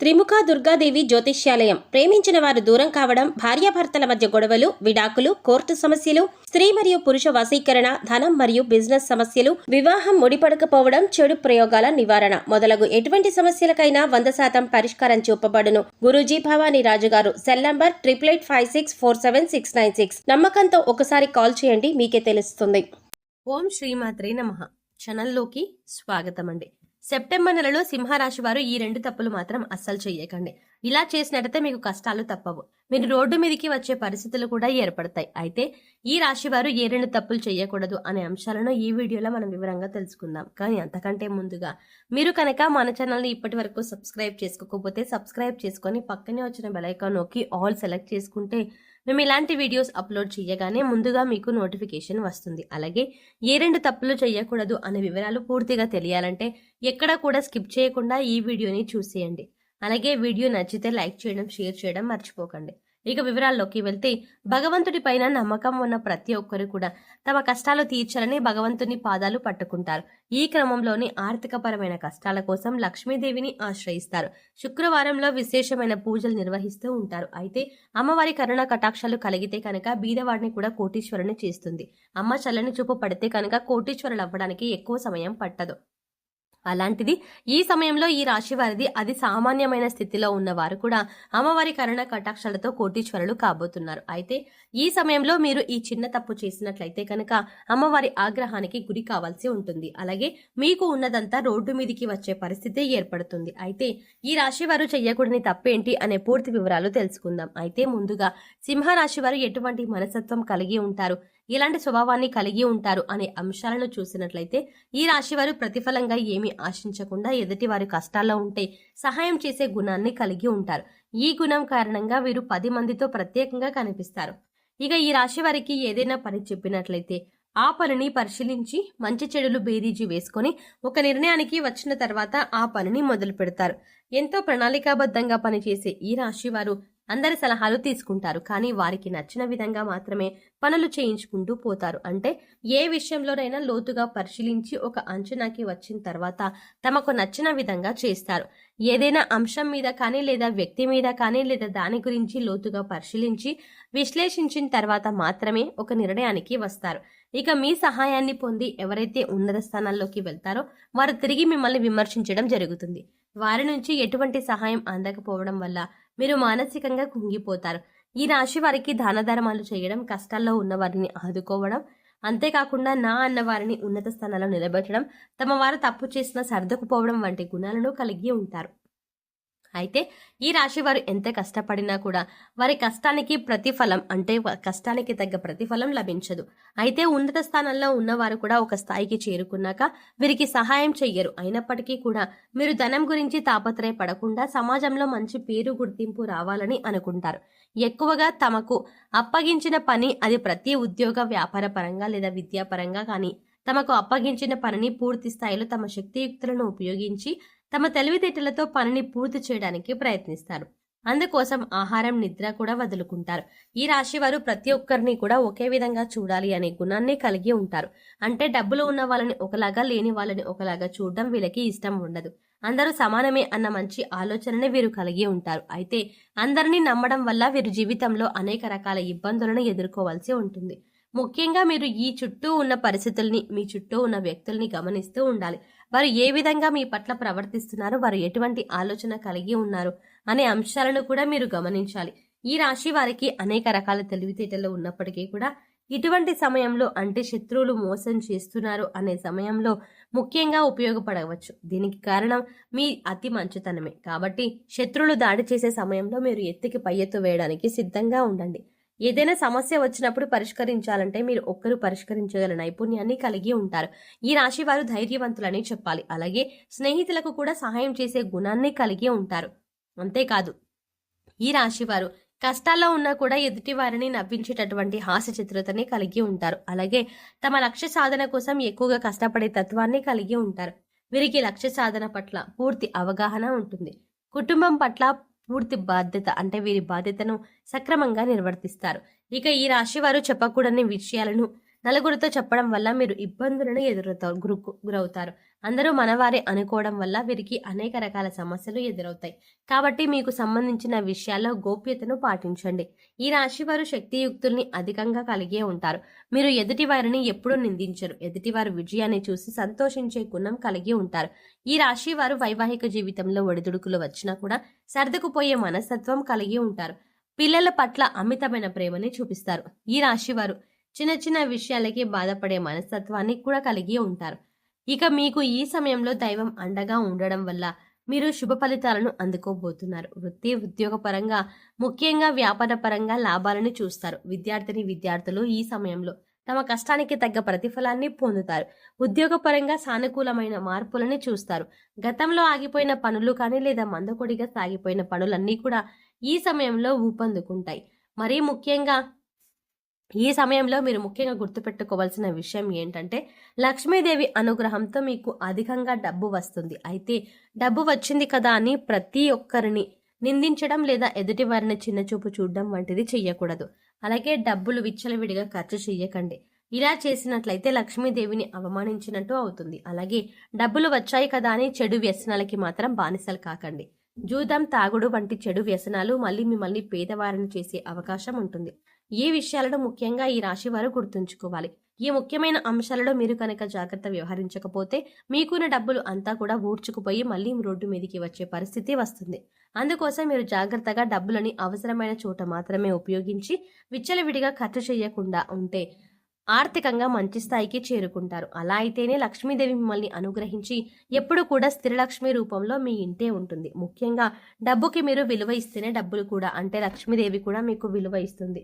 త్రిముఖ దుర్గాదేవి జ్యోతిష్యాలయం. ప్రేమించిన వారు దూరం కావడం, భార్యాభర్తల మధ్య గొడవలు, విడాకులు, కోర్టు సమస్యలు, స్త్రీ మరియు పురుష వశీకరణ, ధనం మరియు బిజినెస్ సమస్యలు, వివాహం ముడిపడకపోవడం, చెడు ప్రయోగాల నివారణ మొదలగు ఎటువంటి సమస్యలకైనా 100% పరిష్కారం చూపబడును. గురూజీ భవానీ రాజు గారు. Cell number 8856479696. నమ్మకంతో ఒకసారి కాల్ చేయండి, మీకే తెలుస్తుంది. ఓం శ్రీమాత్రే నమః. ఛానల్లోకి స్వాగతం అండి. సెప్టెంబర్ నెలలో సింహరాశి వారు ఈ 2 తప్పులు మాత్రం అస్సలు చెయ్యకండి. ఇలా చేసినట్టయితే మీకు కష్టాలు తప్పవు. మీరు రోడ్డు మీదకి వచ్చే పరిస్థితులు కూడా ఏర్పడతాయి. అయితే ఈ రాశి వారు ఏ 2 తప్పులు చేయకూడదు అనే అంశాలను ఈ వీడియోలో మనం వివరంగా తెలుసుకుందాం. కానీ అంతకంటే ముందుగా మీరు కనుక మన ఛానల్ని ఇప్పటి వరకు సబ్స్క్రైబ్ చేసుకోకపోతే సబ్స్క్రైబ్ చేసుకొని పక్కనే వచ్చిన బెల్ ఐకాన్ నొక్కి ఆల్ సెలెక్ట్ చేసుకుంటే మేము ఇలాంటి వీడియోస్ అప్లోడ్ చేయగానే ముందుగా మీకు నోటిఫికేషన్ వస్తుంది. అలాగే ఏ 2 తప్పులు చేయకూడదు అనే వివరాలు పూర్తిగా తెలియాలంటే ఎక్కడ కూడా స్కిప్ చేయకుండా ఈ వీడియోని చూసేయండి. అలాగే వీడియో నచ్చితే లైక్ చేయడం, షేర్ చేయడం మర్చిపోకండి. ఇక వివరాల్లోకి వెళ్తే, భగవంతుడి పైన నమ్మకం ఉన్న ప్రతి ఒక్కరు కూడా తమ కష్టాలు తీర్చాలని భగవంతుని పాదాలు పట్టుకుంటారు. ఈ క్రమంలోని ఆర్థికపరమైన కష్టాల కోసం లక్ష్మీదేవిని ఆశ్రయిస్తారు. శుక్రవారంలో విశేషమైన పూజలు నిర్వహిస్తూ ఉంటారు. అయితే అమ్మవారి కరుణ కటాక్షాలు కలిగితే కనుక బీదవాడిని కూడా కోటీశ్వరుని చేస్తుంది. అమ్మ చల్లని చూపు పడితే కనుక కోటీశ్వరులు అవ్వడానికి ఎక్కువ సమయం పట్టదు. అలాంటిది ఈ సమయంలో ఈ రాశి వారిది అది సామాన్యమైన స్థితిలో ఉన్నవారు కూడా అమ్మవారి కరుణ కటాక్షాలతో కోటీశ్వరులు కాబోతున్నారు. అయితే ఈ సమయంలో మీరు ఈ చిన్న తప్పు చేసినట్లయితే కనుక అమ్మవారి ఆగ్రహానికి గురి కావాల్సి ఉంటుంది. అలాగే మీకు ఉన్నదంతా రోడ్డు మీదికి వచ్చే పరిస్థితి ఏర్పడుతుంది. అయితే ఈ రాశి వారు చెయ్యకూడని తప్పేంటి అనే పూర్తి వివరాలు తెలుసుకుందాం. అయితే ముందుగా సింహరాశి వారు ఎటువంటి మనస్తత్వం కలిగి ఉంటారు, ఎలాంటి స్వభావాన్ని కలిగి ఉంటారు అనే అంశాలను చూసినట్లయితే ఈ రాశి వారు ప్రతిఫలంగా ఏమీ ఆశించకుండా ఎదుటి వారి కష్టాల్లో ఉంటే సహాయం చేసే గుణాన్ని కలిగి ఉంటారు. ఈ గుణం కారణంగా వీరు 10 మందితో ప్రత్యేకంగా కనిపిస్తారు. ఇక ఈ రాశి వారికి ఏదైనా పని చెప్పినట్లయితే ఆ పనిని పరిశీలించి మంచి చెడులు బేరీజు వేసుకొని ఒక నిర్ణయానికి వచ్చిన తర్వాత ఆ పనిని మొదలు పెడతారు. ఎంతో ప్రణాళికాబద్ధంగా పనిచేసే ఈ రాశి వారు అందరి సలహాలు తీసుకుంటారు. కానీ వారికి నచ్చిన విధంగా మాత్రమే పనులు చేయించుకుంటూ పోతారు. అంటే ఏ విషయంలోనైనా లోతుగా పరిశీలించి ఒక అంచనాకి వచ్చిన తర్వాత తమకు నచ్చిన విధంగా చేస్తారు. ఏదైనా అంశం మీద కానీ లేదా వ్యక్తి మీద కానీ లేదా దాని గురించి లోతుగా పరిశీలించి విశ్లేషించిన తర్వాత మాత్రమే ఒక నిర్ణయానికి వస్తారు. ఇక మీ సహాయాన్ని పొంది ఎవరైతే ఉన్నత స్థానాల్లోకి వెళ్తారో వారు తిరిగి మిమ్మల్ని విమర్శించడం జరుగుతుంది. వారి నుంచి ఎటువంటి సహాయం అందకపోవడం వల్ల మీరు మానసికంగా కుంగిపోతారు. ఈ రాశి వారికి దాన ధర్మాలు చేయడం, కష్టాల్లో ఉన్న వారిని ఆదుకోవడం, అంతేకాకుండా నా అన్న వారిని ఉన్నత స్థానాల్లో నిలబెట్టడం, తమ వారు తప్పు చేసినా సర్దుకుపోవడం వంటి గుణాలను కలిగి ఉంటారు. అయితే ఈ రాశి వారు ఎంత కష్టపడినా కూడా వారి కష్టానికి ప్రతిఫలం అంటే కష్టానికి తగ్గ ప్రతిఫలం లభించదు. అయితే ఉన్నత స్థానంలో ఉన్నవారు కూడా ఒక స్థాయికి చేరుకున్నాక వీరికి సహాయం చెయ్యరు. అయినప్పటికీ కూడా మీరు ధనం గురించి తాపత్రయపడకుండా సమాజంలో మంచి పేరు గుర్తింపు రావాలని అనుకుంటారు. ఎక్కువగా తమకు అప్పగించిన పని అది ప్రతి ఉద్యోగ, వ్యాపార పరంగా లేదా విద్యాపరంగా కానీ తమకు అప్పగించిన పనిని పూర్తి స్థాయిలో తమ శక్తియుక్తులను ఉపయోగించి తమ తెలివితేటలతో పనిని పూర్తి చేయడానికి ప్రయత్నిస్తారు. అందుకోసం ఆహారం, నిద్ర కూడా వదులుకుంటారు. ఈ రాశి వారు ప్రతి ఒక్కరిని కూడా ఒకే విధంగా చూడాలి అనే గుణాన్ని కలిగి ఉంటారు. అంటే డబ్బులు ఉన్న వాళ్ళని ఒకలాగా, లేని వాళ్ళని ఒకలాగా చూడడం వీళ్ళకి ఇష్టం ఉండదు. అందరూ సమానమే అన్న మంచి ఆలోచనని వీరు కలిగి ఉంటారు. అయితే అందరినీ నమ్మడం వల్ల వీరు జీవితంలో అనేక రకాల ఇబ్బందులను ఎదుర్కోవాల్సి ఉంటుంది. ముఖ్యంగా మీరు ఈ చుట్టూ ఉన్న పరిస్థితుల్ని, మీ చుట్టూ ఉన్న వ్యక్తుల్ని గమనిస్తూ ఉండాలి. వారు ఏ విధంగా మీ పట్ల ప్రవర్తిస్తున్నారు, వారు ఎటువంటి ఆలోచన కలిగి ఉన్నారు అనే అంశాలను కూడా మీరు గమనించాలి. ఈ రాశి వారికి అనేక రకాల తెలివితేటలు ఉన్నప్పటికీ కూడా ఇటువంటి సమయంలో అంటే శత్రువులు మోసం చేస్తున్నారు అనే సమయంలో ముఖ్యంగా ఉపయోగపడవచ్చు. దీనికి కారణం మీ అతి మంచితనమే. కాబట్టి శత్రువులు దాడి చేసే సమయంలో మీరు ఎత్తికి పై ఎత్తు వేయడానికి సిద్ధంగా ఉండండి. ఏదైనా సమస్య వచ్చినప్పుడు పరిష్కరించాలంటే మీరు ఒక్కరు పరిష్కరించగల నైపుణ్యాన్ని కలిగి ఉంటారు. ఈ రాశి వారు ధైర్యవంతులని చెప్పాలి. అలాగే స్నేహితులకు కూడా సహాయం చేసే గుణాన్ని కలిగి ఉంటారు. అంతేకాదు ఈ రాశి వారు కష్టాల్లో ఉన్నా కూడా ఎదుటి వారిని నవ్వించేటటువంటి హాస్య చిత్రతని కలిగి ఉంటారు. అలాగే తమ లక్ష్య సాధన కోసం ఎక్కువగా కష్టపడే తత్వాన్ని కలిగి ఉంటారు. వీరికి లక్ష్య సాధన పట్ల పూర్తి అవగాహన ఉంటుంది. కుటుంబం పట్ల పూర్తి బాధ్యత అంటే వీరి బాధ్యతను సక్రమంగా నిర్వర్తిస్తారు. ఇక ఈ రాశి వారు చెప్పకూడని విషయాలను నలుగురితో చెప్పడం వల్ల మీరు ఇబ్బందులను గురవుతారు. అందరూ మనవారే అనుకోవడం వల్ల వీరికి అనేక రకాల సమస్యలు ఎదురవుతాయి. కాబట్టి మీకు సంబంధించిన విషయాల్లో గోప్యతను పాటించండి. ఈ రాశి వారు శక్తియుక్తుల్ని అధికంగా కలిగే ఉంటారు. మీరు ఎదుటి వారిని ఎప్పుడూ నిందించరు. ఎదుటివారి విజయాన్ని చూసి సంతోషించే గుణం కలిగి ఉంటారు. ఈ రాశి వారు వైవాహిక జీవితంలో ఒడిదుడుకులు వచ్చినా కూడా సర్దుకుపోయే మనస్తత్వం కలిగి ఉంటారు. పిల్లల పట్ల అమితమైన ప్రేమని చూపిస్తారు. ఈ రాశి వారు చిన్న చిన్న విషయాలకి బాధపడే మనస్తత్వాన్ని కూడా కలిగి ఉంటారు. ఇక మీకు ఈ సమయంలో దైవం అండగా ఉండడం వల్ల మీరు శుభ ఫలితాలను అందుకోబోతున్నారు. వృత్తి ఉద్యోగ పరంగా, ముఖ్యంగా వ్యాపార పరంగా లాభాలను చూస్తారు. విద్యార్థులు ఈ సమయంలో తమ కష్టానికి తగ్గ ప్రతిఫలాన్ని పొందుతారు. ఉద్యోగపరంగా సానుకూలమైన మార్పులని చూస్తారు. గతంలో ఆగిపోయిన పనులు కానీ లేదా మందకొడిగా సాగిపోయిన పనులన్నీ కూడా ఈ సమయంలో ఊపందుకుంటాయి. మరీ ముఖ్యంగా ఈ సమయంలో మీరు ముఖ్యంగా గుర్తుపెట్టుకోవాల్సిన విషయం ఏంటంటే, లక్ష్మీదేవి అనుగ్రహంతో మీకు అధికంగా డబ్బు వస్తుంది. అయితే డబ్బు వచ్చింది కదా అని ప్రతి ఒక్కరిని నిందించడం లేదా ఎదుటి వారిని చిన్నచూపు చూడడం వంటిది చెయ్యకూడదు. అలాగే డబ్బులు విచ్చలవిడిగా ఖర్చు చెయ్యకండి. ఇలా చేసినట్లయితే లక్ష్మీదేవిని అవమానించినట్టు అవుతుంది. అలాగే డబ్బులు వచ్చాయి కదా అని చెడు వ్యసనాలకి మాత్రం బానిసలు కాకండి. జూదం, తాగుడు వంటి చెడు వ్యసనాలు మళ్ళీ మిమ్మల్ని పేదవారిని చేసే అవకాశం ఉంటుంది. ఈ విషయాలను ముఖ్యంగా ఈ రాశి వారు గుర్తుంచుకోవాలి. ఈ ముఖ్యమైన అంశాలలో మీరు కనుక జాగ్రత్త వ్యవహరించకపోతే మీకున్న డబ్బులు అంతా కూడా ఊడ్చుకుపోయి మళ్ళీ రోడ్డు మీదకి వచ్చే పరిస్థితి వస్తుంది. అందుకోసం మీరు జాగ్రత్తగా డబ్బులని అవసరమైన చోట మాత్రమే ఉపయోగించి విచ్చలవిడిగా ఖర్చు చేయకుండా ఉంటే ఆర్థికంగా మంచి స్థాయికి చేరుకుంటారు. అలా అయితేనే లక్ష్మీదేవి మిమ్మల్ని అనుగ్రహించి ఎప్పుడు కూడా స్థిరలక్ష్మి రూపంలో మీ ఇంటే ఉంటుంది. ముఖ్యంగా డబ్బుకి మీరు విలువ ఇస్తేనే డబ్బులు కూడా, అంటే లక్ష్మీదేవి కూడా మీకు విలువ ఇస్తుంది.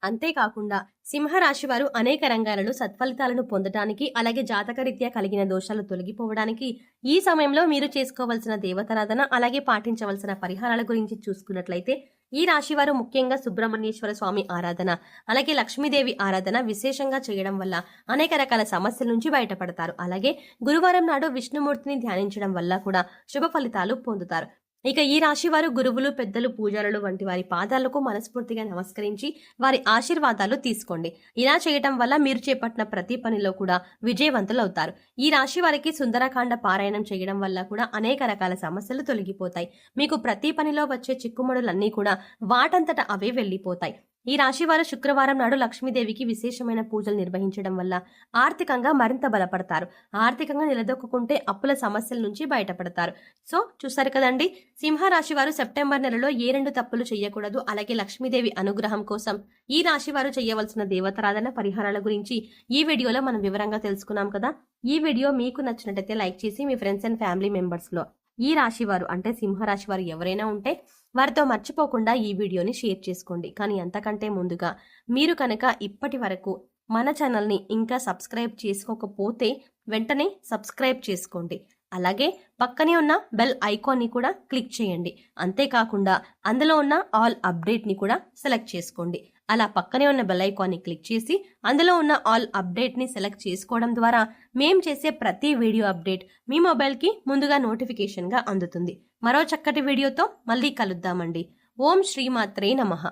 అంతేకాకుండా సింహరాశి వారు అనేక రంగాలలో సత్ఫలితాలను పొందడానికి, అలాగే జాతకరీత్యా కలిగిన దోషాలు తొలగిపోవడానికి ఈ సమయంలో మీరు చేసుకోవాల్సిన దేవతారాధన, అలాగే పాటించవలసిన పరిహారాల గురించి చూసుకున్నట్లయితే ఈ రాశి వారు ముఖ్యంగా సుబ్రహ్మణ్యేశ్వర స్వామి ఆరాధన, అలాగే లక్ష్మీదేవి ఆరాధన విశేషంగా చేయడం వల్ల అనేక రకాల సమస్యల నుంచి బయటపడతారు. అలాగే గురువారం నాడు విష్ణుమూర్తిని ధ్యానించడం వల్ల కూడా శుభ ఫలితాలు పొందుతారు. ఇక ఈ రాశి వారు గురువులు, పెద్దలు, పూజారులు వంటి వారి పాదాలకు మనస్ఫూర్తిగా నమస్కరించి వారి ఆశీర్వాదాలు తీసుకోండి. ఇలా చేయటం వల్ల మీరు చేపట్టిన ప్రతి పనిలో కూడా విజయవంతులు అవుతారు. ఈ రాశి వారికి సుందరకాండ పారాయణం చేయడం వల్ల కూడా అనేక రకాల సమస్యలు తొలగిపోతాయి. మీకు ప్రతి పనిలో వచ్చే చిక్కుముడులన్నీ కూడా వాటంతట అవే వెళ్లిపోతాయి. ఈ రాశి వారు శుక్రవారం నాడు లక్ష్మీదేవికి విశేషమైన పూజలు నిర్వహించడం వల్ల ఆర్థికంగా మరింత బలపడతారు. ఆర్థికంగా నిలదొక్కుంటే అప్పుల సమస్యల నుంచి బయటపడతారు. సో చూసారు కదండి, సింహరాశి వారు సెప్టెంబర్ నెలలో ఏ 2 తప్పులు చేయకూడదు, అలాగే లక్ష్మీదేవి అనుగ్రహం కోసం ఈ రాశి వారు చేయవలసిన దేవతారాధన పరిహారాల గురించి ఈ వీడియోలో మనం వివరంగా తెలుసుకున్నాం కదా. ఈ వీడియో మీకు నచ్చినట్లయితే లైక్ చేసి మీ ఫ్రెండ్స్ అండ్ ఫ్యామిలీ మెంబర్స్ లో ఈ రాశి వారు, అంటే సింహరాశి వారు ఎవరైనా ఉంటే వారితో మర్చిపోకుండా ఈ వీడియోని షేర్ చేసుకోండి. కానీ అంతకంటే ముందుగా మీరు కనుక ఇప్పటి వరకు మన ఛానల్ని ఇంకా సబ్స్క్రైబ్ చేసుకోకపోతే వెంటనే సబ్స్క్రైబ్ చేసుకోండి. అలాగే పక్కనే ఉన్న బెల్ ఐకాన్ని కూడా క్లిక్ చేయండి. అంతేకాకుండా అందులో ఉన్న ఆల్ అప్డేట్ని కూడా సెలెక్ట్ చేసుకోండి. అలా పక్కనే ఉన్న బెల్ ఐకాన్ని క్లిక్ చేసి అందులో ఉన్న ఆల్ అప్డేట్ని సెలెక్ట్ చేసుకోవడం ద్వారా మేం చేసే ప్రతి వీడియో అప్డేట్ మీ మొబైల్కి ముందుగా నోటిఫికేషన్గా అందుతుంది. మరో చక్కటి వీడియోతో మళ్ళీ కలుద్దామండి. ఓం శ్రీమాత్రే నమః.